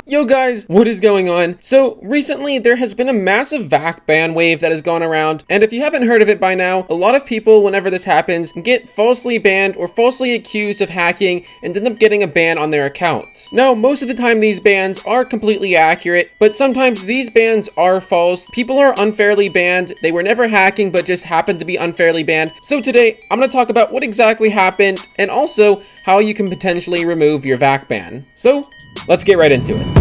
Yo guys, what is going on? So recently there has been a massive VAC ban wave that has gone around, and if you haven't heard of it by now, a lot of people, whenever this happens, get falsely banned or falsely accused of hacking and end up getting a ban on their accounts. Now, most of the time these bans are completely accurate, but sometimes these bans are false. People are unfairly banned. They were never hacking, but just happened to be unfairly banned. So today, I'm going to talk about what exactly happened and also how you can potentially remove your VAC ban. So let's get right into it.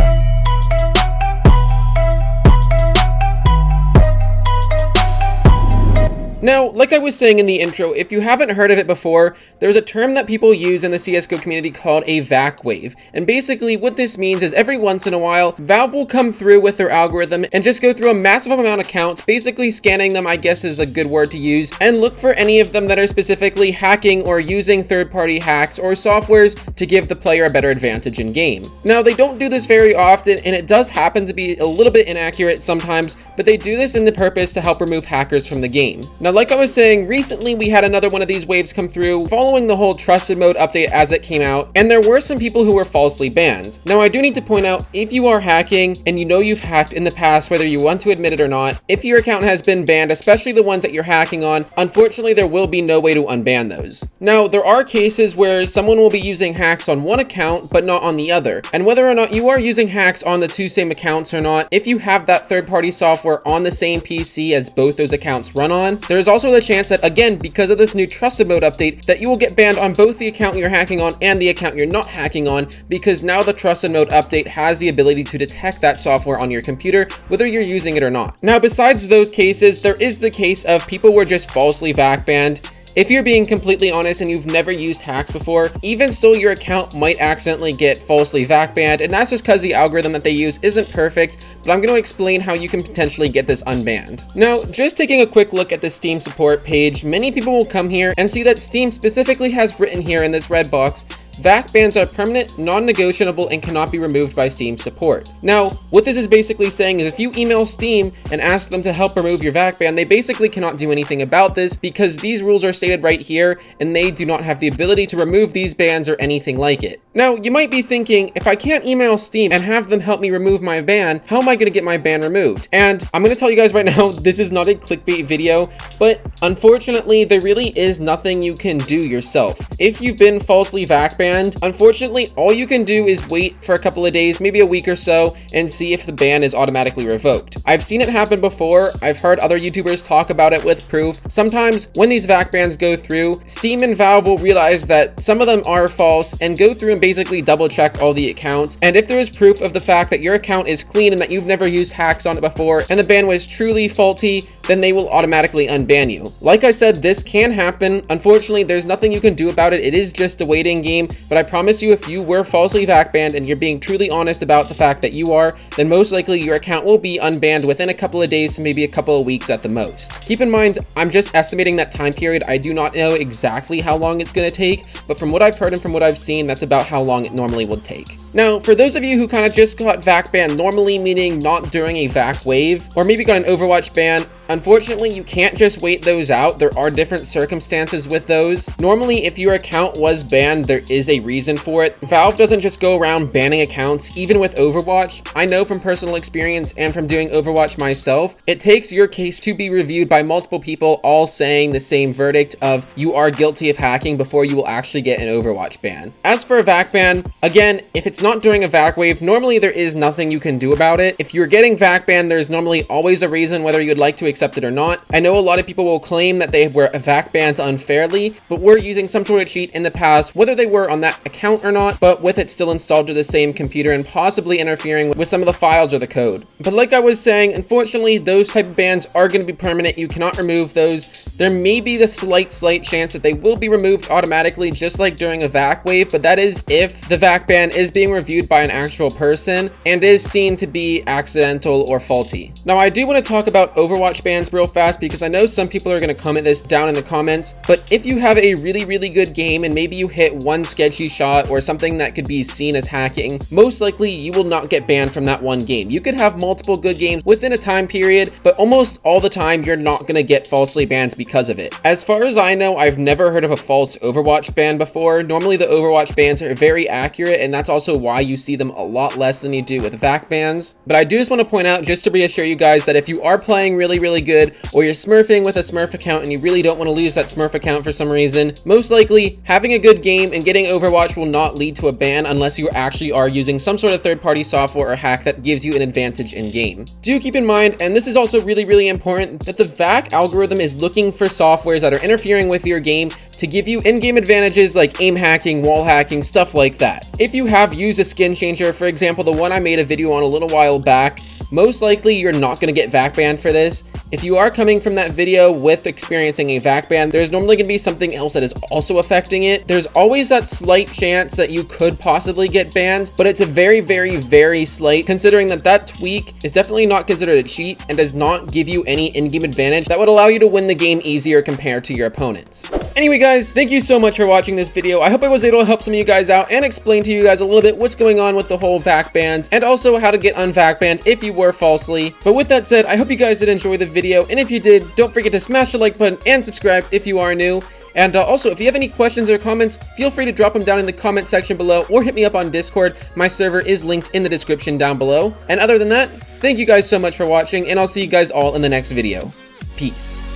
Now, like I was saying in the intro, if you haven't heard of it before, there's a term that people use in the CSGO community called a VAC wave. And basically what this means is every once in a while, Valve will come through with their algorithm and just go through a massive amount of accounts, basically scanning them, I guess is a good word to use, and look for any of them that are specifically hacking or using third-party hacks or softwares to give the player a better advantage in game. Now, they don't do this very often, and it does happen to be a little bit inaccurate sometimes, but they do this in the purpose to help remove hackers from the game. Now, like I was saying, recently we had another one of these waves come through following the whole trusted mode update as it came out, and there were some people who were falsely banned. Now, I do need to point out, if you are hacking and you know you've hacked in the past, whether you want to admit it or not, if your account has been banned, especially the ones that you're hacking on, unfortunately there will be no way to unban those. Now, there are cases where someone will be using hacks on one account but not on the other, and whether or not you are using hacks on the two same accounts or not, if you have that third-party software on the same PC as both those accounts run on, there's also the chance that, again, because of this new trusted mode update, that you will get banned on both the account you're hacking on and the account you're not hacking on, because now the trusted mode update has the ability to detect that software on your computer, whether you're using it or not. Now, besides those cases, there is the case of people were just falsely VAC banned. If you're being completely honest and you've never used hacks before, even still your account might accidentally get falsely VAC banned, and that's just because the algorithm that they use isn't perfect, but I'm going to explain how you can potentially get this unbanned. Now, just taking a quick look at the Steam support page, many people will come here and see that Steam specifically has written here in this red box, VAC bans are permanent, non-negotiable, and cannot be removed by Steam support. Now, what this is basically saying is if you email Steam and ask them to help remove your VAC ban, they basically cannot do anything about this because these rules are stated right here and they do not have the ability to remove these bans or anything like it. Now, you might be thinking, if I can't email Steam and have them help me remove my ban, how am I going to get my ban removed? And I'm going to tell you guys right now, this is not a clickbait video, but unfortunately, there really is nothing you can do yourself. If you've been falsely VAC banned, unfortunately, all you can do is wait for a couple of days, maybe a week or so, and see if the ban is automatically revoked. I've seen it happen before. I've heard other YouTubers talk about it with proof. Sometimes when these VAC bans go through, Steam and Valve will realize that some of them are false and go through and basically double check all the accounts. And if there is proof of the fact that your account is clean and that you've never used hacks on it before and the ban was truly faulty, then they will automatically unban you. Like I said, this can happen. Unfortunately, there's nothing you can do about it. It is just a waiting game, but I promise you, if you were falsely VAC banned and you're being truly honest about the fact that you are, then most likely your account will be unbanned within a couple of days to maybe a couple of weeks at the most. Keep in mind, I'm just estimating that time period. I do not know exactly how long it's going to take, but from what I've heard and from what I've seen, that's about how long it normally would take. Now, for those of you who kind of just got VAC banned, normally meaning not during a VAC wave, or maybe got an Overwatch ban, unfortunately, you can't just wait those out. There are different circumstances with those. Normally, if your account was banned, there is a reason for it. Valve doesn't just go around banning accounts, even with Overwatch. I know from personal experience and from doing Overwatch myself, it takes your case to be reviewed by multiple people all saying the same verdict of you are guilty of hacking before you will actually get an Overwatch ban. As for a VAC ban, again, if it's not during a VAC wave, normally there is nothing you can do about it. If you're getting VAC banned, there's normally always a reason whether you'd like to accept it or not. I know a lot of people will claim that they were VAC banned unfairly, but were using some sort of cheat in the past, whether they were on that account or not, but with it still installed to the same computer and possibly interfering with some of the files or the code. But like I was saying, unfortunately, those type of bans are going to be permanent. You cannot remove those. There may be the slight chance that they will be removed automatically, just like during a VAC wave, but that is if the VAC ban is being reviewed by an actual person and is seen to be accidental or faulty. Now, I do want to talk about Overwatch bans real fast, because I know some people are going to comment this down in the comments, but if you have a really good game and maybe you hit one sketchy shot or something that could be seen as hacking, most likely you will not get banned from that one game. You could have multiple good games within a time period, but almost all the time you're not going to get falsely banned because of it. As far as I know, I've never heard of a false Overwatch ban before. Normally the Overwatch bans are very accurate, and that's also why you see them a lot less than you do with VAC bans. But I do just want to point out, just to reassure you guys, that if you are playing really good, or you're smurfing with a Smurf account and you really don't want to lose that Smurf account for some reason, most likely having a good game and getting Overwatch will not lead to a ban unless you actually are using some sort of third-party software or hack that gives you an advantage in game. Do keep in mind, and this is also really important, that the VAC algorithm is looking for softwares that are interfering with your game to give you in-game advantages like aim hacking, wall hacking, stuff like that. If you have used a skin changer, for example, the one I made a video on a little while back, most likely you're not going to get VAC banned for this. If you are coming from that video with experiencing a VAC ban, there's normally going to be something else that is also affecting it. There's always that slight chance that you could possibly get banned, but it's a very slight, considering that that tweak is definitely not considered a cheat and does not give you any in-game advantage that would allow you to win the game easier compared to your opponents. Anyway guys, thank you so much for watching this video. I hope I was able to help some of you guys out and explain to you guys a little bit what's going on with the whole VAC bans, and also how to get un-VAC banned if you were falsely. But with that said, I hope you guys did enjoy the video, and if you did, don't forget to smash the like button and subscribe if you are new. And also, if you have any questions or comments, feel free to drop them down in the comment section below, or hit me up on Discord. My server is linked in the description down below. And other than that, thank you guys so much for watching, and I'll see you guys all in the next video. Peace.